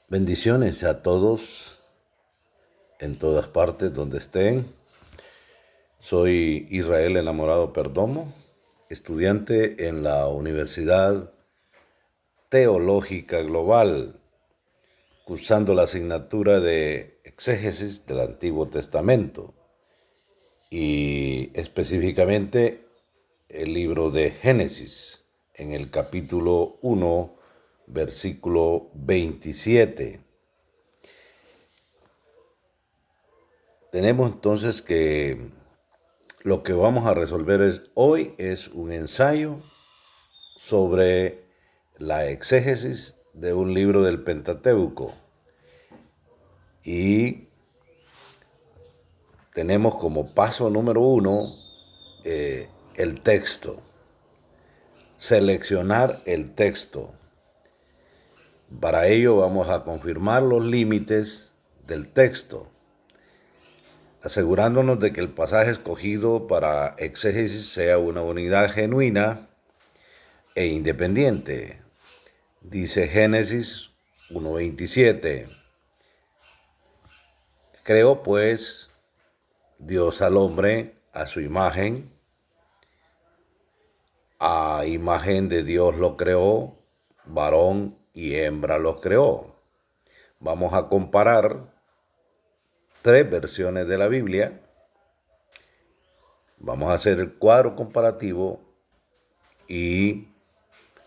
Bendiciones a todos en todas partes donde estén. Soy Israel Enamorado Perdomo, estudiante en la Universidad Teológica Global, cursando la asignatura de Exégesis del Antiguo Testamento y específicamente el libro de Génesis, en el capítulo 1, versículo 27. Tenemos entonces que lo que vamos a resolver hoy es un ensayo sobre la exégesis de un libro del Pentateuco. Y tenemos como paso número 1 el texto. Seleccionar el texto. Para ello vamos a confirmar los límites del texto, asegurándonos de que el pasaje escogido para exégesis sea una unidad genuina e independiente. Dice Génesis 1:27. Creó pues Dios al hombre a su imagen, a imagen de Dios lo creó, varón y hembra los creó. Vamos a comparar 3 versiones de la Biblia. Vamos a hacer el cuadro comparativo y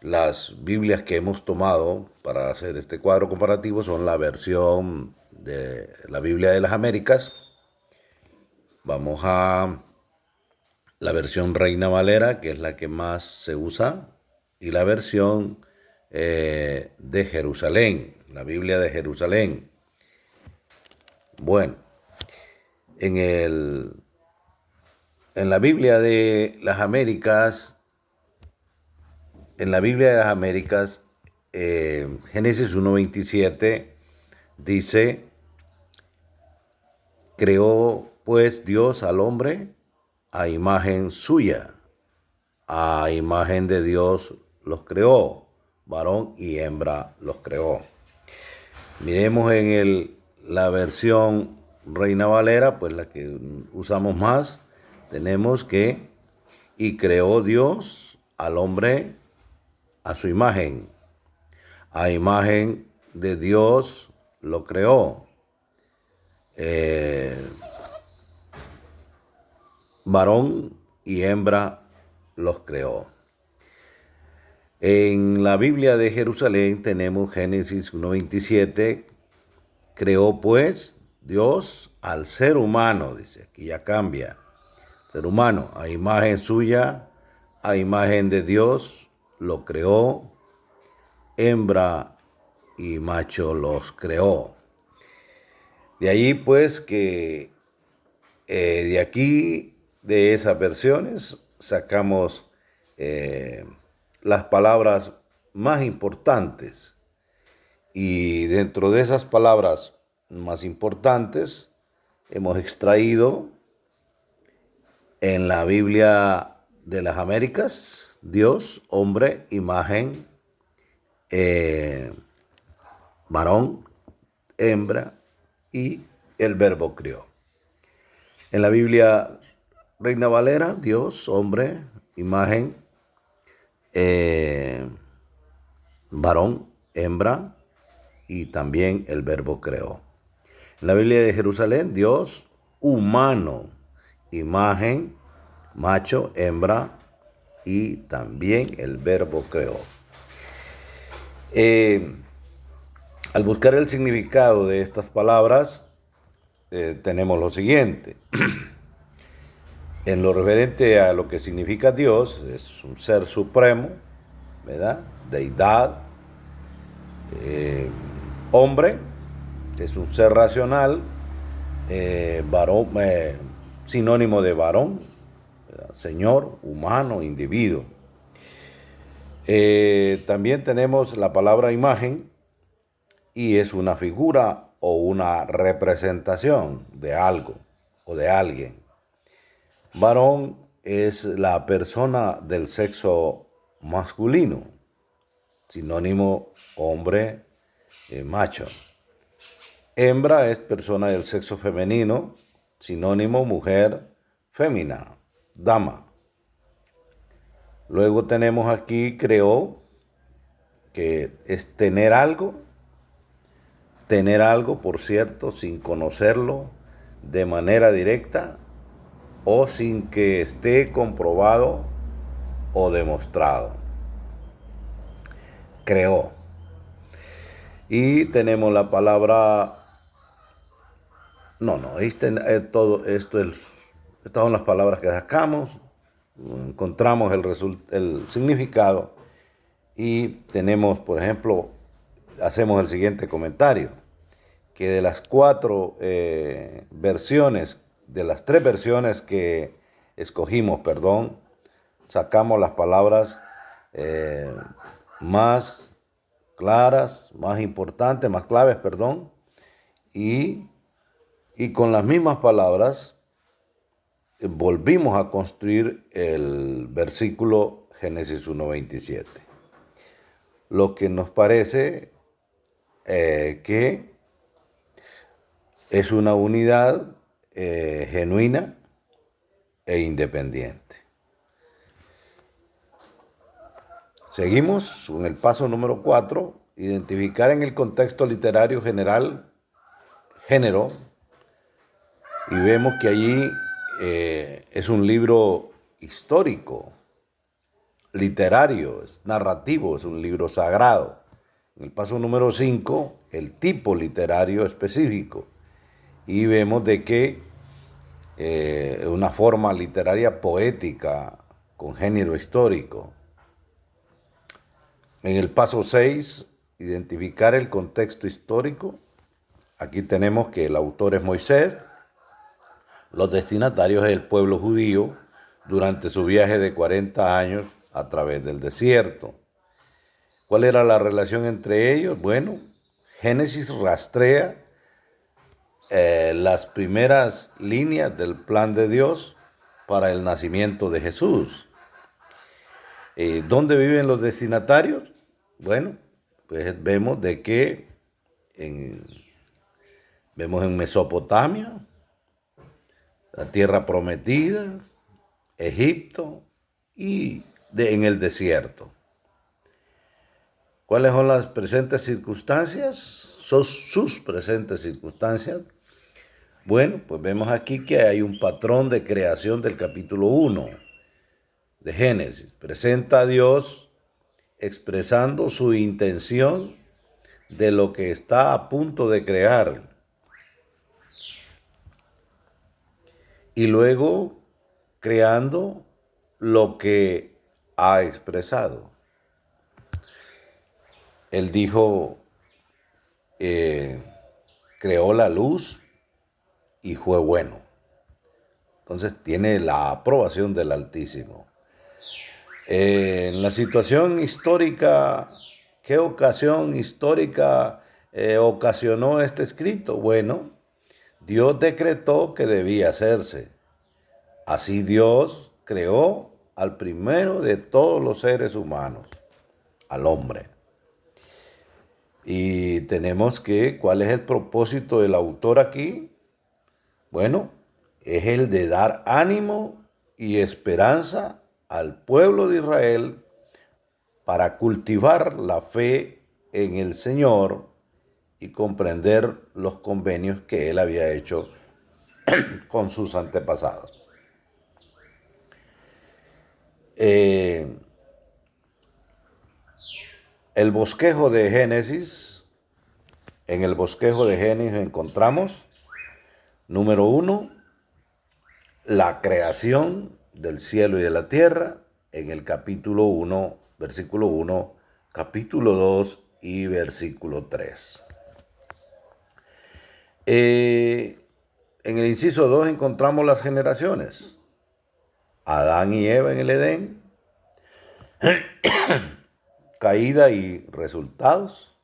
las Biblias que hemos tomado para hacer este cuadro comparativo son la versión de la Biblia de las Américas. Vamos a la versión Reina Valera, que es la que más se usa, y la versión de Jerusalén, la Biblia de Jerusalén. Bueno, en la Biblia de las Américas, Génesis 1:27 dice: creó pues Dios al hombre a imagen suya, a imagen de Dios los creó, varón y hembra los creó. Miremos en la versión Reina Valera, pues la que usamos más, tenemos que: y creó Dios al hombre a su imagen, a imagen de Dios lo creó. Varón y hembra los creó. En la Biblia de Jerusalén tenemos Génesis 1:27. Creó pues Dios al ser humano, dice, aquí ya cambia. Ser humano, a imagen suya, a imagen de Dios lo creó, hembra y macho los creó. De allí pues que de aquí, de esas versiones, sacamos las palabras más importantes. Y dentro de esas palabras más importantes hemos extraído en la Biblia de las Américas: Dios, hombre, imagen, varón, hembra y el verbo crió. En la Biblia Reina Valera, Dios, hombre, imagen, varón, hembra y también el verbo creó. En la Biblia de Jerusalén, Dios, humano, imagen, macho, hembra y también el verbo creó. Al buscar el significado de estas palabras, tenemos lo siguiente. En lo referente a lo que significa Dios, es un ser supremo, ¿verdad? Deidad. Hombre, es un ser racional. Varón, sinónimo de varón, ¿verdad? Señor, humano, individuo. También tenemos la palabra imagen, y es una figura o una representación de algo o de alguien. Varón es la persona del sexo masculino, sinónimo hombre, macho. Hembra es persona del sexo femenino, sinónimo mujer, fémina, dama. Luego tenemos aquí creó, que es tener algo, por cierto, sin conocerlo de manera directa o sin que esté comprobado o demostrado. Creó. Y tenemos la palabra, todo esto estas son las palabras que sacamos, encontramos el significado y tenemos, por ejemplo, hacemos el siguiente comentario, que de las tres versiones que escogimos, sacamos las palabras más claras, más importantes, más claves, y con las mismas palabras volvimos a construir el versículo Génesis 1:27. Lo que nos parece que es una unidad genuina e independiente. Seguimos con el paso número 4, identificar en el contexto literario general género, y vemos que allí es un libro histórico, literario, es narrativo, es un libro sagrado. En el paso número 5, el tipo literario específico, y vemos de que una forma literaria poética con género histórico. En el paso 6, identificar el contexto histórico. Aquí tenemos que el autor es Moisés, los destinatarios es el pueblo judío durante su viaje de 40 años a través del desierto. ¿Cuál era la relación entre ellos? Bueno, Génesis rastrea las primeras líneas del plan de Dios para el nacimiento de Jesús. ¿Dónde viven los destinatarios? Bueno, pues vemos de que vemos en Mesopotamia, la tierra prometida, Egipto y en el desierto. ¿Cuáles son las presentes circunstancias? Son sus presentes circunstancias. Bueno, pues vemos aquí que hay un patrón de creación del capítulo 1 de Génesis. Presenta a Dios expresando su intención de lo que está a punto de crear. Y luego creando lo que ha expresado. Él dijo, creó la luz y fue bueno. Entonces tiene la aprobación del Altísimo. En la situación histórica, ¿qué ocasión histórica ocasionó este escrito? Bueno, Dios decretó que debía hacerse. Así Dios creó al primero de todos los seres humanos, al hombre. Y tenemos ¿cuál es el propósito del autor aquí? Bueno, es el de dar ánimo y esperanza al pueblo de Israel para cultivar la fe en el Señor y comprender los convenios que Él había hecho con sus antepasados. El bosquejo de Génesis, en el bosquejo de Génesis encontramos, número 1, la creación del cielo y de la tierra, en el capítulo 1, versículo 1, capítulo 2 y versículo 3. En el inciso 2 encontramos las generaciones. Adán y Eva en el Edén, caída y resultados,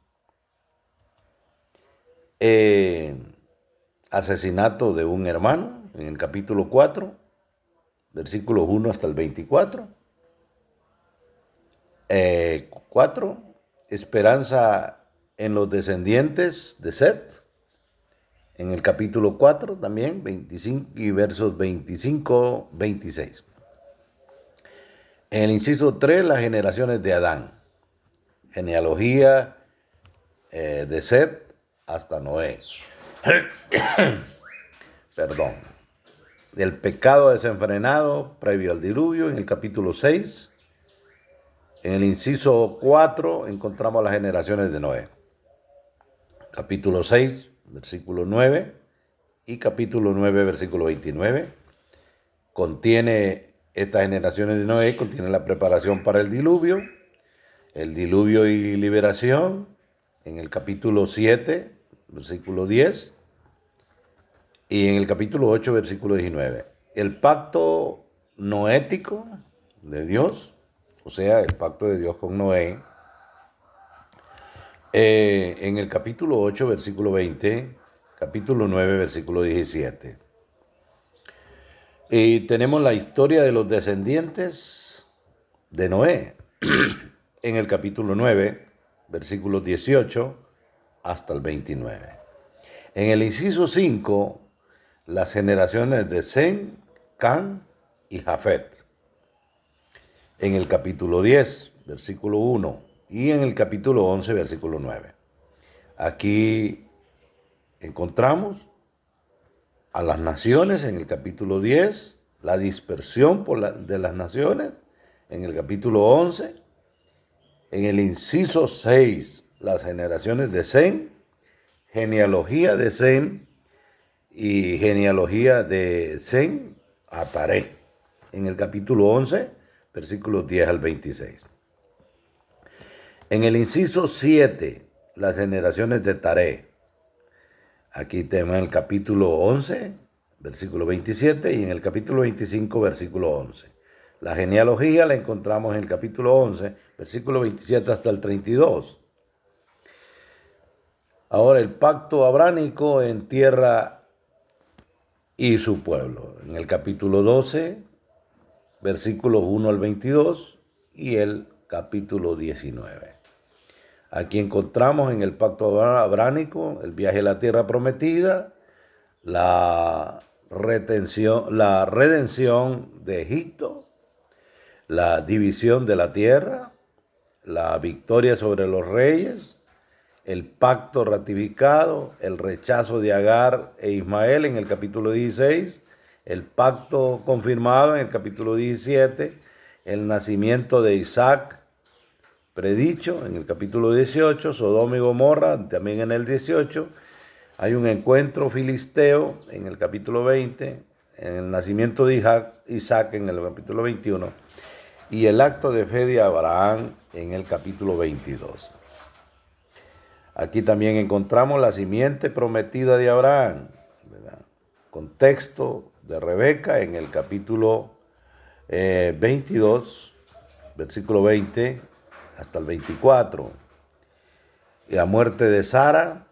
asesinato de un hermano en el capítulo 4, versículos 1 hasta el 24. 4, esperanza en los descendientes de Set. En el capítulo 4 también, 25 y versos 25-26. En el inciso 3, las generaciones de Adán. Genealogía de Set hasta Noé. Perdón. El pecado desenfrenado previo al diluvio en el capítulo 6. En el inciso 4 encontramos las generaciones de Noé. Capítulo 6, versículo 9 y capítulo 9, versículo 29. Contiene estas generaciones de Noé, contiene la preparación para el diluvio y liberación en el capítulo 7, versículo 10 y en el capítulo 8, versículo 19. El pacto noético de Dios, o sea, el pacto de Dios con Noé, en el capítulo 8, versículo 20, capítulo 9, versículo 17. Y tenemos la historia de los descendientes de Noé en el capítulo 9, versículos 18 hasta el 29. En el inciso 5, las generaciones de Sem, Can y Jafet. En el capítulo 10, versículo 1 y en el capítulo 11, versículo 9. Aquí encontramos a las naciones en el capítulo 10, la dispersión de las naciones en el capítulo 11, en el inciso 6, las generaciones de Sem, genealogía de Sem y genealogía de Sem a Taré, en el capítulo 11, versículos 10 al 26. En el inciso 7, las generaciones de Taré. Aquí tenemos el capítulo 11, versículo 27, y en el capítulo 25, versículo 11. La genealogía la encontramos en el capítulo 11, versículo 27 hasta el 32. Ahora, el pacto abránico en tierra y su pueblo. En el capítulo 12, versículos 1 al 22 y el capítulo 19. Aquí encontramos en el pacto abránico el viaje a la tierra prometida, la redención de Egipto, la división de la tierra, la victoria sobre los reyes, el pacto ratificado, el rechazo de Agar e Ismael en el capítulo 16, el pacto confirmado en el capítulo 17, el nacimiento de Isaac predicho en el capítulo 18, Sodoma y Gomorra también en el 18, hay un encuentro filisteo en el capítulo 20, en el nacimiento de Isaac en el capítulo 21 y el acto de fe de Abraham en el capítulo 22. Aquí también encontramos la simiente prometida de Abraham, ¿verdad? Contexto de Rebeca en el capítulo 22, versículo 20 hasta el 24. Y la muerte de Sara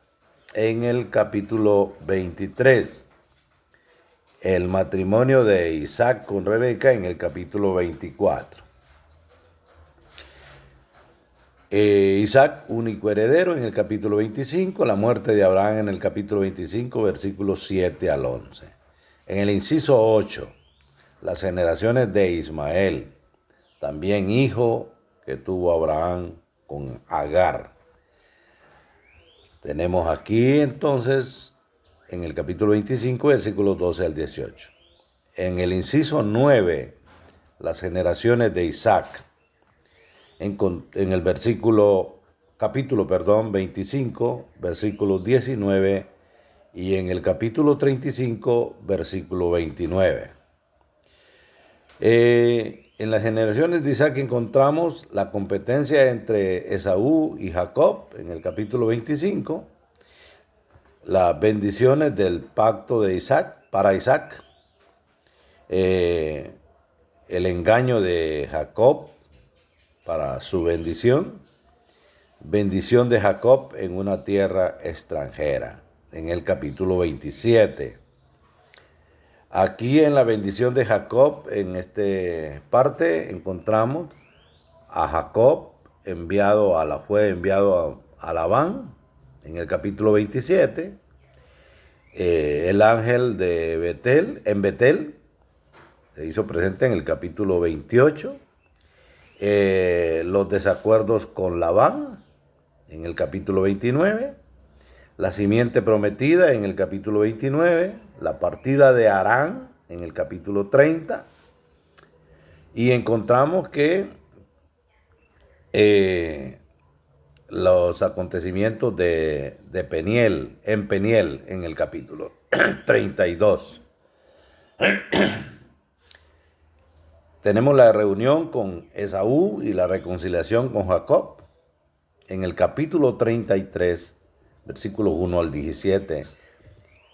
en el capítulo 23. El matrimonio de Isaac con Rebeca en el capítulo 24. Isaac, único heredero en el capítulo 25. La muerte de Abraham en el capítulo 25, versículos 7 al 11. En el inciso 8, las generaciones de Ismael, también hijo que tuvo Abraham con Agar. Tenemos aquí entonces en el capítulo 25, versículos 12 al 18. En el inciso 9, las generaciones de Isaac. En el capítulo 25, versículos 19 y en el capítulo 35, versículo 29. En las generaciones de Isaac encontramos la competencia entre Esaú y Jacob en el capítulo 25, las bendiciones del pacto de Isaac para Isaac, el engaño de Jacob para su bendición de Jacob en una tierra extranjera en el capítulo 27. Aquí en la bendición de Jacob, en esta parte, encontramos a Jacob fue enviado a Labán en el capítulo 27. El ángel de Betel, en Betel, se hizo presente en el capítulo 28. Los desacuerdos con Labán, en el capítulo 29. La simiente prometida, en el capítulo 29. La partida de Harán, en el capítulo 30. Y encontramos que los acontecimientos de Peniel, en el capítulo 32. Tenemos la reunión con Esaú y la reconciliación con Jacob en el capítulo 33, versículos 1 al 17,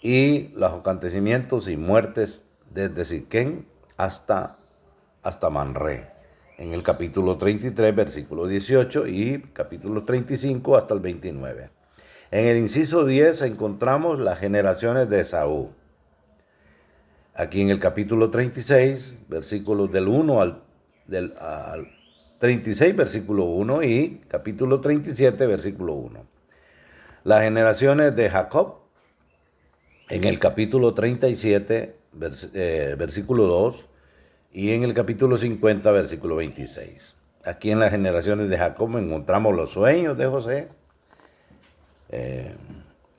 y los acontecimientos y muertes desde Siquén hasta Manré, en el capítulo 33, versículo 18, y capítulo 35 hasta el 29. En el inciso 10 encontramos las generaciones de Esaú. Aquí en el capítulo 36, versículos del 1 al 36, versículo 1, y capítulo 37, versículo 1. Las generaciones de Jacob, en el capítulo 37, versículo 2, y en el capítulo 50, versículo 26. Aquí en las generaciones de Jacob encontramos los sueños de José. En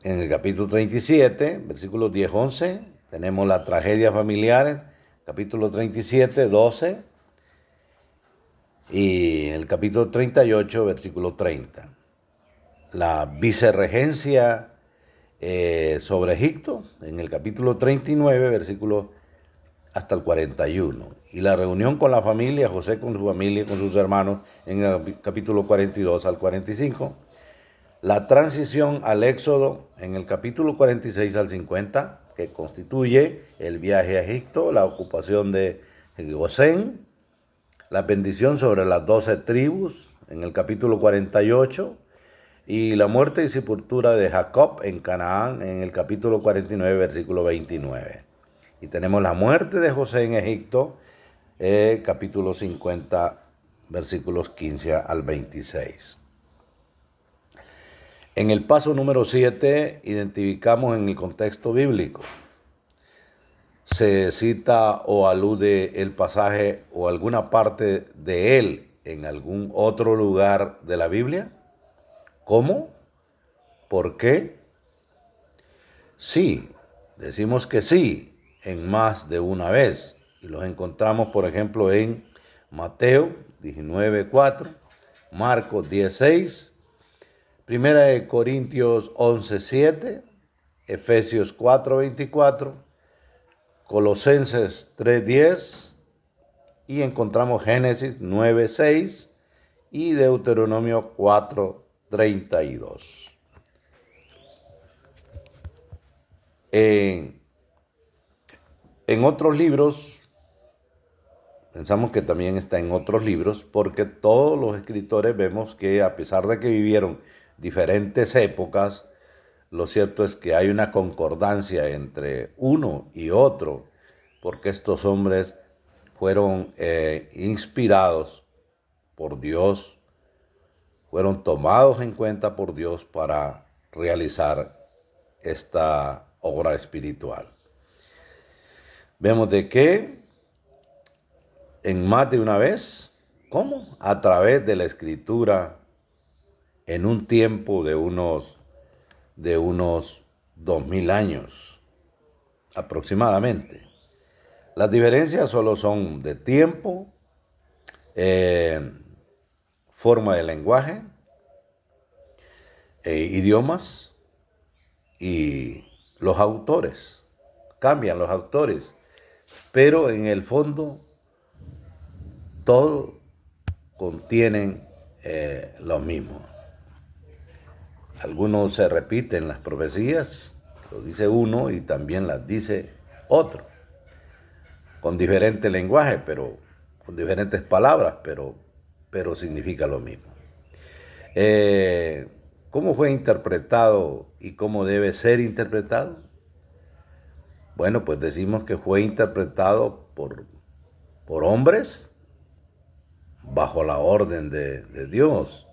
el capítulo 37, versículos 10, 11, tenemos la tragedia familiar, capítulo 37, 12, y en el capítulo 38, versículo 30. La vicerregencia sobre Egipto, en el capítulo 39, versículo hasta el 41. Y la reunión con la familia, José con su familia, con sus hermanos, en el capítulo 42 al 45. La transición al Éxodo, en el capítulo 46 al 50, que constituye el viaje a Egipto, la ocupación de Gosén, la bendición sobre las 12 tribus, en el capítulo 48, y la muerte y sepultura de Jacob en Canaán, en el capítulo 49, versículo 29. Y tenemos la muerte de José en Egipto, capítulo 50, versículos 15 al 26. En el paso número 7 identificamos en el contexto bíblico. Se cita o alude el pasaje o alguna parte de él en algún otro lugar de la Biblia. ¿Cómo? ¿Por qué? Sí, decimos que sí en más de una vez. Y los encontramos, por ejemplo, en Mateo 19:4, Marcos 10:6, Primera de Corintios 11:7, Efesios 4:24, Colosenses 3:10, y encontramos Génesis 9:6 y Deuteronomio 4:32. En otros libros, pensamos que también está en otros libros, porque todos los escritores vemos que a pesar de que vivieron diferentes épocas, lo cierto es que hay una concordancia entre uno y otro, porque estos hombres fueron inspirados por Dios, fueron tomados en cuenta por Dios para realizar esta obra espiritual. Vemos de que en más de una vez, ¿cómo? A través de la escritura, en un tiempo de unos 2000 años aproximadamente. Las diferencias solo son de tiempo, forma de lenguaje, idiomas y los autores. Cambian los autores, pero en el fondo todos contienen lo mismo. Algunos se repiten las profecías, lo dice uno y también las dice otro, con diferente lenguaje, pero con diferentes palabras, pero significa lo mismo. ¿Cómo fue interpretado y cómo debe ser interpretado? Bueno, pues decimos que fue interpretado por hombres bajo la orden de Dios.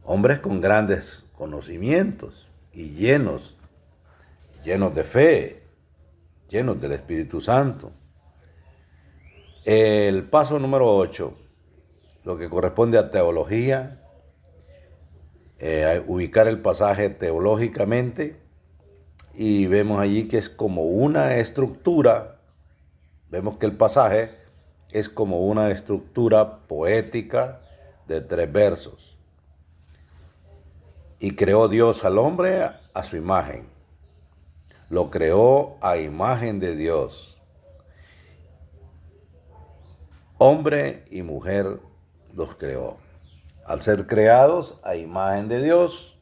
Hombres con grandes conocimientos y llenos llenos de fe, llenos del Espíritu Santo. El paso número 8, lo que corresponde a teología, ubicar el pasaje teológicamente, y vemos allí que es como una estructura, vemos que el pasaje es como una estructura poética de 3 versos. Y creó Dios al hombre a su imagen. Lo creó a imagen de Dios. Hombre y mujer los creó. Al ser creados a imagen de Dios,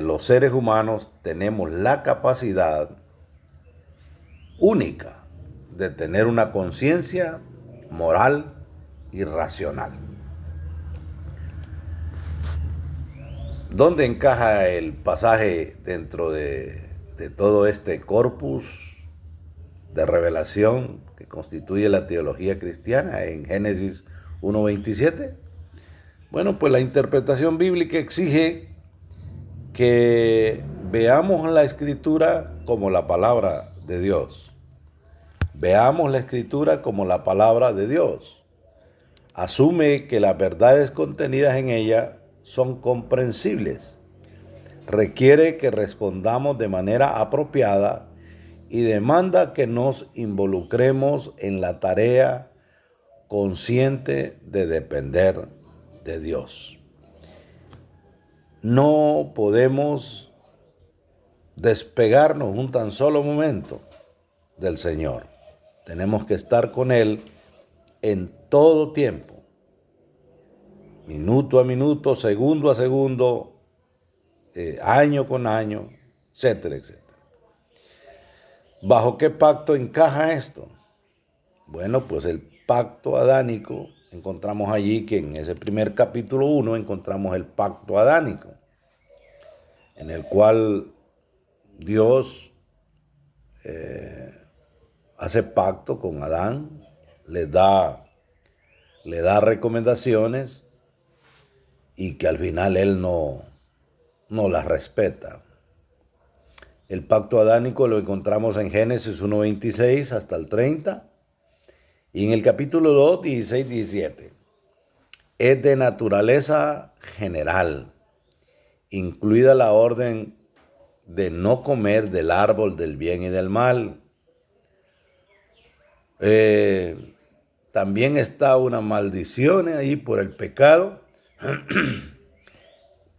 los seres humanos tenemos la capacidad única de tener una conciencia moral y racional. ¿Dónde encaja el pasaje dentro de todo este corpus de revelación que constituye la teología cristiana en Génesis 1:27? Bueno, pues la interpretación bíblica exige que veamos la Escritura como la palabra de Dios. Veamos la Escritura como la palabra de Dios. Asume que las verdades contenidas en ella son comprensibles. Requiere que respondamos de manera apropiada y demanda que nos involucremos en la tarea consciente de depender de Dios. No podemos despegarnos un tan solo momento del Señor. Tenemos que estar con Él en todo tiempo, minuto a minuto, segundo a segundo, año con año, etcétera, etcétera. ¿Bajo qué pacto encaja esto? Bueno, pues el pacto adánico, encontramos allí que en ese primer capítulo 1 encontramos el pacto adánico, en el cual Dios hace pacto con Adán, le da recomendaciones y que al final él no las respeta. El pacto adánico lo encontramos en Génesis 1:26 hasta el 30 y en el capítulo 2, 16, 17. Es de naturaleza general, incluida la orden de no comer del árbol del bien y del mal. También está una maldición ahí por el pecado,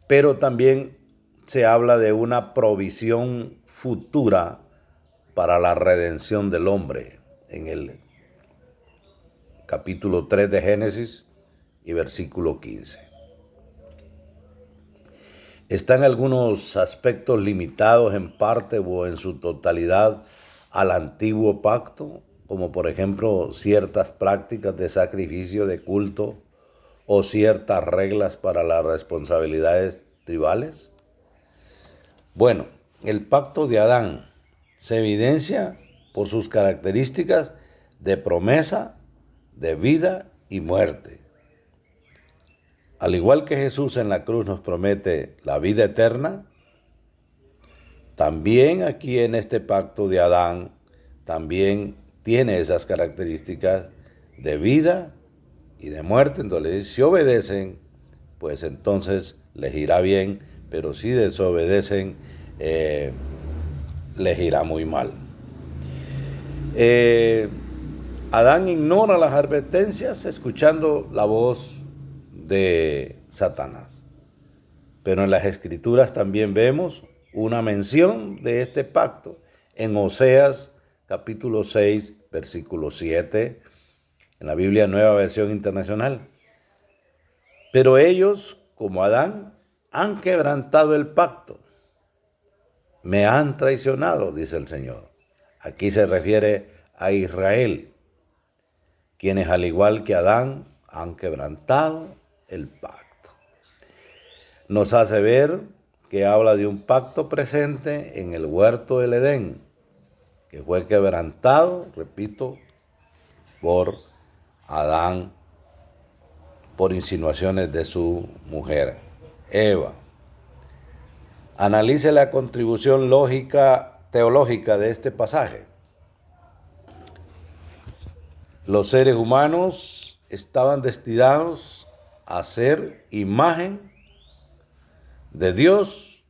pero también se habla de una provisión futura para la redención del hombre en el capítulo 3 de Génesis y versículo 15. Están algunos aspectos limitados en parte o en su totalidad al antiguo pacto, como por ejemplo ciertas prácticas de sacrificio, de culto o ciertas reglas para las responsabilidades tribales. Bueno, el pacto de Adán se evidencia por sus características de promesa, de vida y muerte. Al igual que Jesús en la cruz nos promete la vida eterna, también aquí en este pacto de Adán también tiene esas características de vida y de muerte. Entonces, si obedecen, pues entonces les irá bien, pero si desobedecen, les irá muy mal. Adán ignora las advertencias escuchando la voz de Satanás. Pero en las Escrituras también vemos una mención de este pacto en Oseas capítulo 6, versículo 7, en la Biblia Nueva Versión Internacional. Pero ellos, como Adán, han quebrantado el pacto. Me han traicionado, dice el Señor. Aquí se refiere a Israel, quienes al igual que Adán han quebrantado el pacto. Nos hace ver que habla de un pacto presente en el huerto del Edén, que fue quebrantado, repito, por Adán, por insinuaciones de su mujer, Eva. Analice la contribución teológica de este pasaje. Los seres humanos estaban destinados a ser imagen de Dios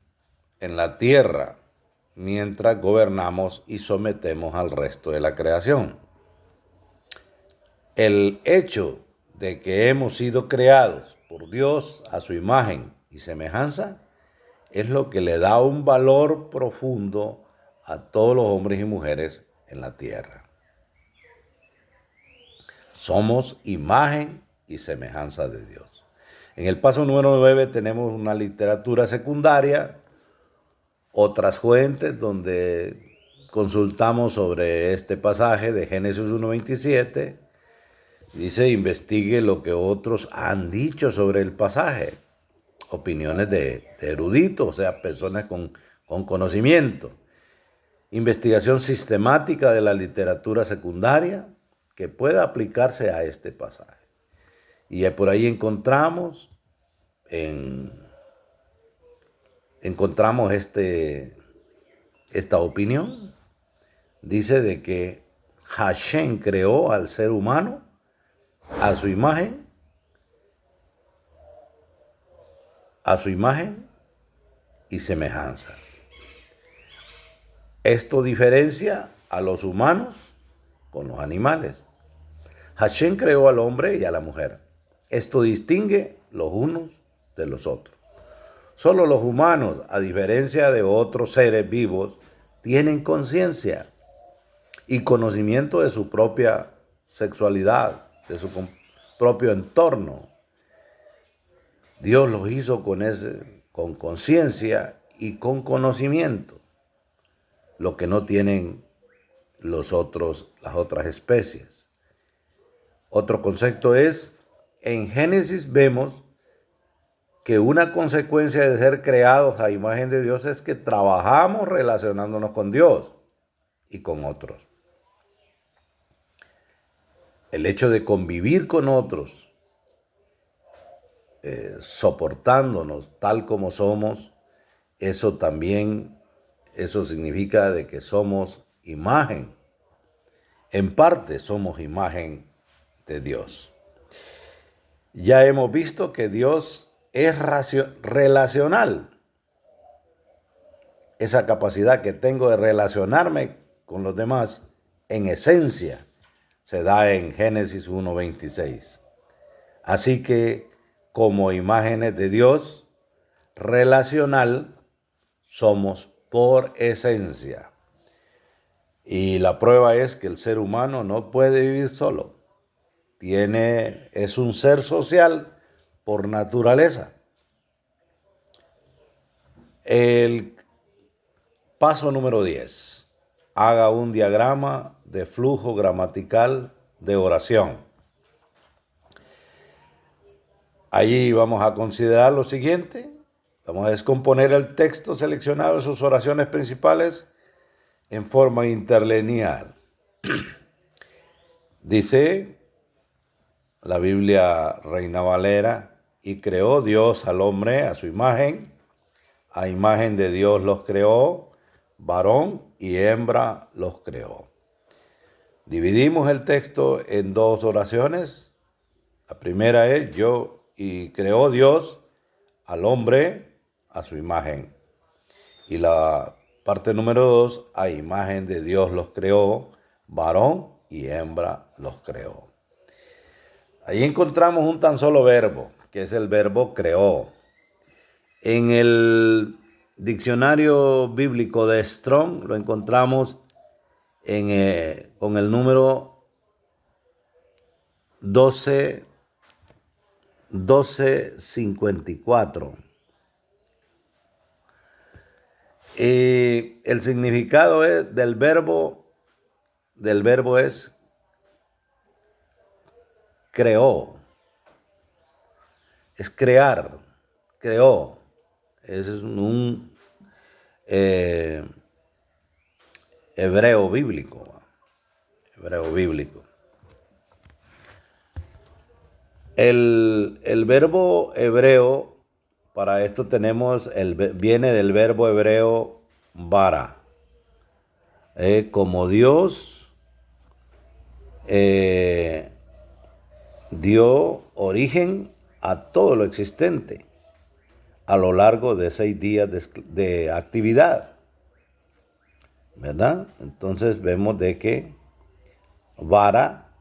en la tierra, mientras gobernamos y sometemos al resto de la creación. El hecho de que hemos sido creados por Dios a su imagen y semejanza es lo que le da un valor profundo a todos los hombres y mujeres en la tierra. Somos imagen y semejanza de Dios. En el paso número 9 tenemos una literatura secundaria, otras fuentes donde consultamos sobre este pasaje de Génesis 1:27. Dice, investigue lo que otros han dicho sobre el pasaje. Opiniones de eruditos, o sea, personas con conocimiento. Investigación sistemática de la literatura secundaria que pueda aplicarse a este pasaje. Y por ahí encontramos esta opinión. Dice de que Hashem creó al ser humano a su imagen y semejanza. Esto diferencia a los humanos con los animales. Hashem creó al hombre y a la mujer. Esto distingue los unos de los otros. Solo los humanos, a diferencia de otros seres vivos, tienen conciencia y conocimiento de su propia sexualidad, de su propio entorno. Dios los hizo con conciencia y con conocimiento, lo que no tienen las otras especies. Otro concepto es, en Génesis vemos que una consecuencia de ser creados a imagen de Dios es que trabajamos relacionándonos con Dios y con otros. El hecho de convivir con otros, soportándonos tal como somos, eso significa de que somos imagen. En parte somos imagen de Dios. Ya hemos visto que Dios es relacional. Esa capacidad que tengo de relacionarme con los demás, en esencia, se da en Génesis 1:26. Así que, como imágenes de Dios, relacional, somos por esencia. Y la prueba es que el ser humano no puede vivir solo. Es un ser social por naturaleza. El paso número 10. Haga un diagrama de flujo gramatical de oración. Allí vamos a considerar lo siguiente. Vamos a descomponer el texto seleccionado de sus oraciones principales en forma interlineal. Dice la Biblia Reina Valera, y creó Dios al hombre a su imagen, a imagen de Dios los creó, varón y hembra los creó. Dividimos el texto en dos oraciones. La primera es y creó Dios al hombre a su imagen. Y la parte número 2, a imagen de Dios los creó, varón y hembra los creó. Ahí encontramos un tan solo verbo, que es el verbo creó. En el diccionario bíblico de Strong lo encontramos con el número 1254. El significado del verbo es creó. Es crear, creó. Es un hebreo bíblico. El verbo hebreo para esto tenemos, viene del verbo hebreo bara. Como Dios dio origen a todo lo existente a lo largo de 6 días de actividad, ¿verdad? Entonces vemos de que vara,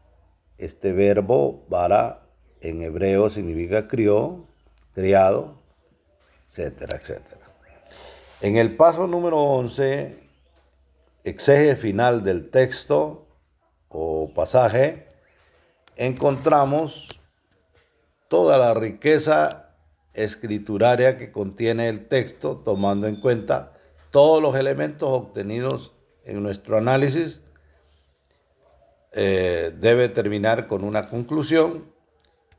este verbo vara en hebreo significa criado, etcétera, etcétera. En el paso número 11, exegesis final del texto o pasaje, encontramos toda la riqueza escrituraria que contiene el texto, tomando en cuenta todos los elementos obtenidos en nuestro análisis. Debe terminar con una conclusión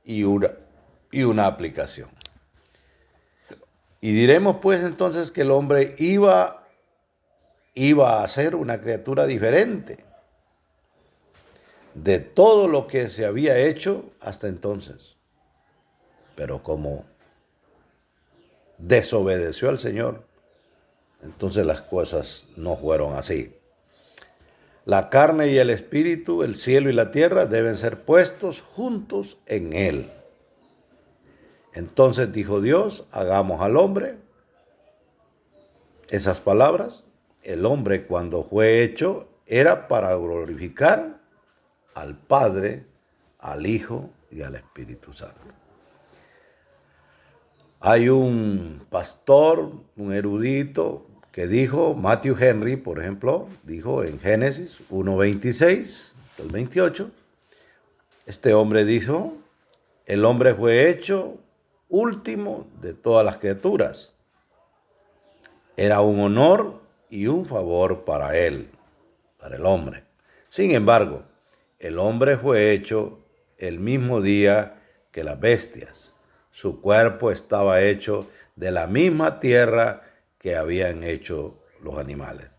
y una aplicación. Y diremos pues entonces que el hombre iba a ser una criatura diferente de todo lo que se había hecho hasta entonces. Pero como desobedeció al Señor, entonces las cosas no fueron así. La carne y el espíritu, el cielo y la tierra deben ser puestos juntos en él. Entonces dijo Dios, hagamos al hombre. Esas palabras, el hombre cuando fue hecho era para glorificar al Padre, al Hijo y al Espíritu Santo. Hay un pastor, un erudito, que dijo, Matthew Henry, por ejemplo, dijo en Génesis 1:26 al 28, este hombre dijo, el hombre fue hecho último de todas las criaturas. Era un honor y un favor para él, para el hombre. Sin embargo, el hombre fue hecho el mismo día que las bestias. Su cuerpo estaba hecho de la misma tierra que habían hecho los animales.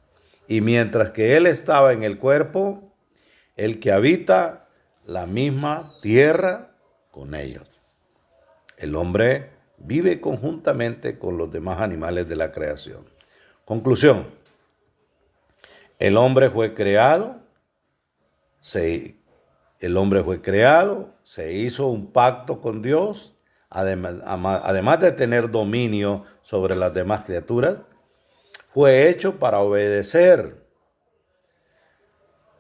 Y mientras que él estaba en el cuerpo, el que habita la misma tierra con ellos. El hombre vive conjuntamente con los demás animales de la creación. Conclusión. El hombre fue creado, se hizo un pacto con Dios, además de tener dominio sobre las demás criaturas, fue hecho para obedecer,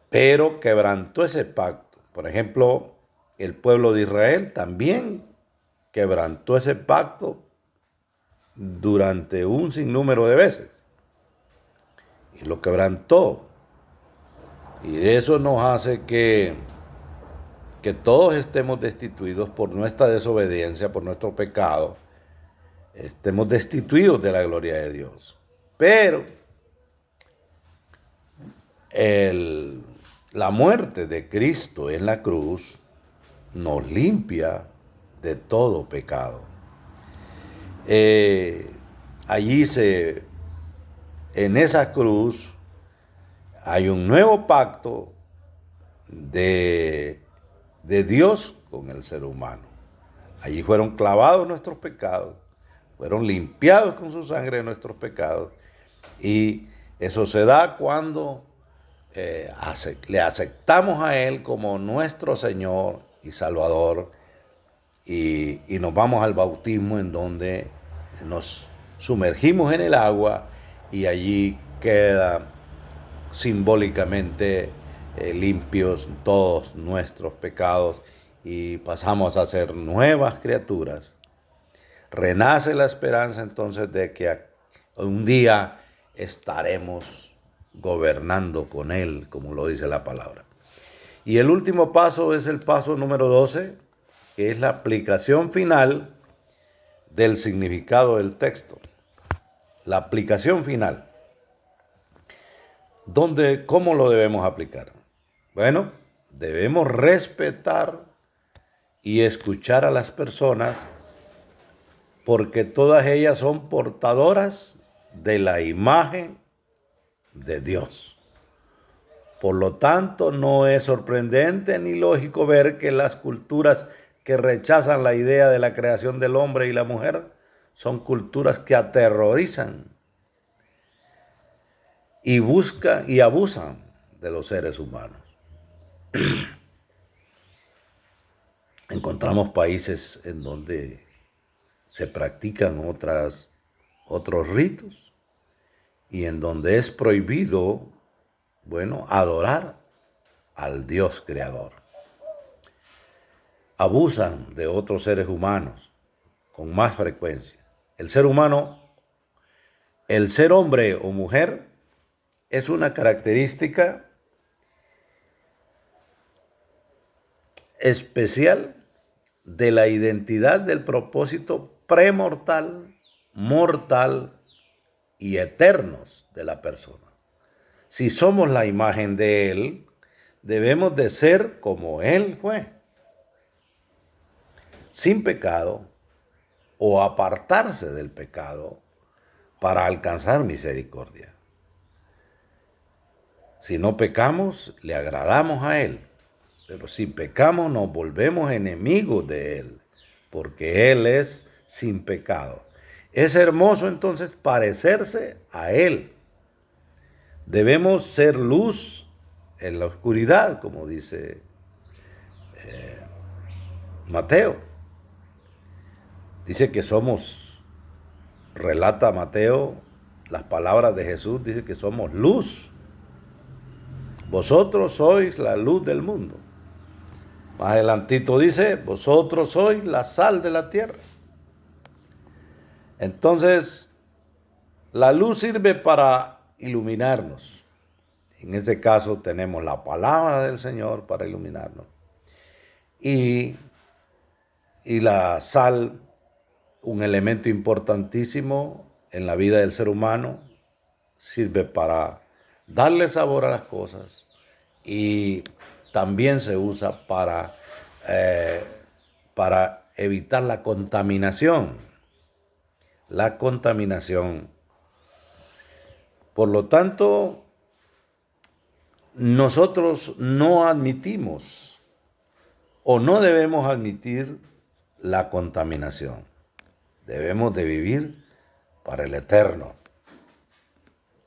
pero quebrantó ese pacto. Por ejemplo, el pueblo de Israel también quebrantó ese pacto durante un sinnúmero de veces. Y lo quebrantó. Y eso nos hace que todos estemos destituidos por nuestra desobediencia, por nuestro pecado. Estemos destituidos de la gloria de Dios. Pero la muerte de Cristo en la cruz nos limpia de todo pecado. En esa cruz hay un nuevo pacto de Dios con el ser humano. Allí fueron clavados nuestros pecados, fueron limpiados con su sangre de nuestros pecados, y eso se da cuando le aceptamos a Él como nuestro Señor y Salvador, y nos vamos al bautismo, en donde nos sumergimos en el agua y allí queda simbólicamente limpios todos nuestros pecados y pasamos a ser nuevas criaturas. Renace la esperanza entonces de que un día estaremos gobernando con Él, como lo dice la palabra. Y el último paso es el paso número 12, que es la aplicación final del significado del texto. La aplicación final. ¿Cómo lo debemos aplicar? Bueno, debemos respetar y escuchar a las personas, porque todas ellas son portadoras de la imagen de Dios. Por lo tanto, no es sorprendente ni lógico ver que las culturas que rechazan la idea de la creación del hombre y la mujer son culturas que aterrorizan y buscan y abusan de los seres humanos. Encontramos países en donde se practican otros ritos y en donde es prohibido, adorar al Dios creador. Abusan de otros seres humanos con más frecuencia. El ser humano, el ser hombre o mujer, es una característica especial de la identidad del propósito premortal, mortal y eternos de la persona. Si somos la imagen de Él, debemos de ser como Él fue, sin pecado o apartarse del pecado para alcanzar misericordia. Si no pecamos, le agradamos a Él. Pero si pecamos, nos volvemos enemigos de Él, porque Él es sin pecado. Es hermoso entonces parecerse a Él. Debemos ser luz en la oscuridad, como dice Mateo. Dice que relata Mateo, las palabras de Jesús, dice que somos luz. Vosotros sois la luz del mundo. Más adelantito dice, vosotros sois la sal de la tierra. Entonces, la luz sirve para iluminarnos. En este caso tenemos la palabra del Señor para iluminarnos. Y la sal, un elemento importantísimo en la vida del ser humano, sirve para darle sabor a las cosas y también se usa para evitar la contaminación. La contaminación. Por lo tanto, nosotros no admitimos o no debemos admitir la contaminación. Debemos de vivir para el eterno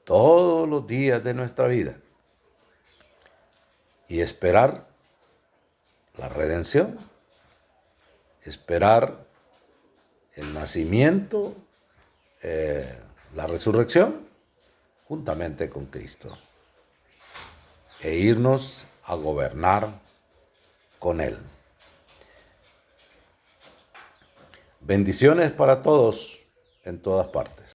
todos los días de nuestra vida y esperar la redención, esperar el nacimiento, la resurrección, juntamente con Cristo, e irnos a gobernar con Él. Bendiciones para todos en todas partes.